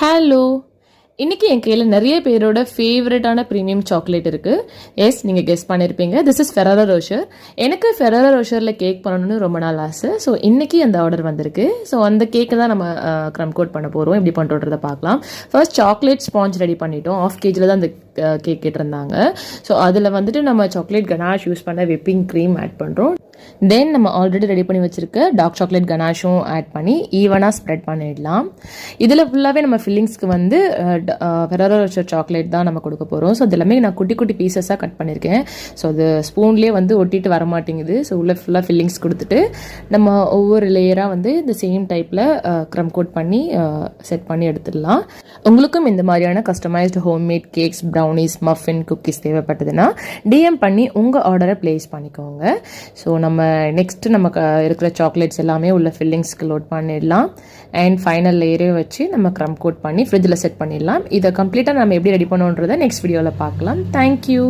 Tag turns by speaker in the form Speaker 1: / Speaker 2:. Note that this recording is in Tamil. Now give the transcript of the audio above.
Speaker 1: ஹலோ, இன்றைக்கி என் கையில் நிறைய பேரோட ஃபேவரட்டான ப்ரீமியம் சாக்லேட் இருக்குது. எஸ், நீங்கள் கெஸ் பண்ணியிருப்பீங்க. This is Ferraro Rocher. எனக்கு ஃபெராரோ ரோஷரில் கேக் பண்ணணும்னு ரொம்ப நாள் ஆசை. ஸோ இன்றைக்கி அந்த ஆர்டர் வந்திருக்கு. ஸோ அந்த கேக்கை தான் நம்ம க்ரம் கோட் பண்ண போகிறோம். எப்படி பண்ணுறதை பார்க்கலாம். ஃபர்ஸ்ட் சாக்லேட் ஸ்பாஞ்ச் ரெடி பண்ணிட்டோம். 1/2 kg தான் அந்த கேக் கேட்டிருந்தாங்க. ஸோ அதில் வந்துட்டு நம்ம சாக்லேட் கனாஷ் யூஸ் பண்ண விப்பிங் க்ரீம் ஆட் பண்ணுறோம். தென் நம்ம ஆல்ரெடி ரெடி பண்ணி வச்சுருக்க டார்க் சாக்லேட் கனாஷும் ஆட் பண்ணி ஈவனாக ஸ்ப்ரெட் பண்ணிடலாம். இதில் ஃபுல்லாகவே நம்ம ஃபில்லிங்ஸ்க்கு வந்து ஃபெராரோ ரோஷர் சாக்லேட் தான் நம்ம கொடுக்க போகிறோம். ஸோ இது எல்லாமே நான் குட்டி குட்டி பீசஸாக கட் பண்ணியிருக்கேன். ஸோ அது ஸ்பூன்லேயே வந்து ஒட்டிட்டு வர மாட்டேங்குது. ஸோ உள்ளே ஃபுல்லாக ஃபில்லிங்ஸ் கொடுத்துட்டு நம்ம ஒவ்வொரு லேயராக வந்து இந்த சேம் டைப்பில் க்ரம் கோட் பண்ணி செட் பண்ணி எடுத்துடலாம். உங்களுக்கும் இந்த மாதிரியான customised homemade cakes, brownies, muffin, cookies தேவைப்பட்டதுன்னா டிஎம் பண்ணி உங்கள் ஆர்டரை ப்ளேஸ் பண்ணிக்கோங்க. ஸோ நம்ம நெக்ஸ்ட்டு நமக்கு இருக்கிற சாக்லேட்ஸ் எல்லாமே உள்ள ஃபில்லிங்ஸ்க்கு லோட் பண்ணிடலாம். அண்ட் ஃபைனல் லேயரே வச்சு நம்ம க்ரம் கோட் பண்ணி ஃப்ரிட்ஜில் செட் பண்ணிடலாம். இதை கம்ப்ளீட்டாக நம்ம எப்படி ரெடி பண்ணோன்றதை நெக்ஸ்ட் வீடியோவில் பார்க்கலாம். தேங்க்யூ.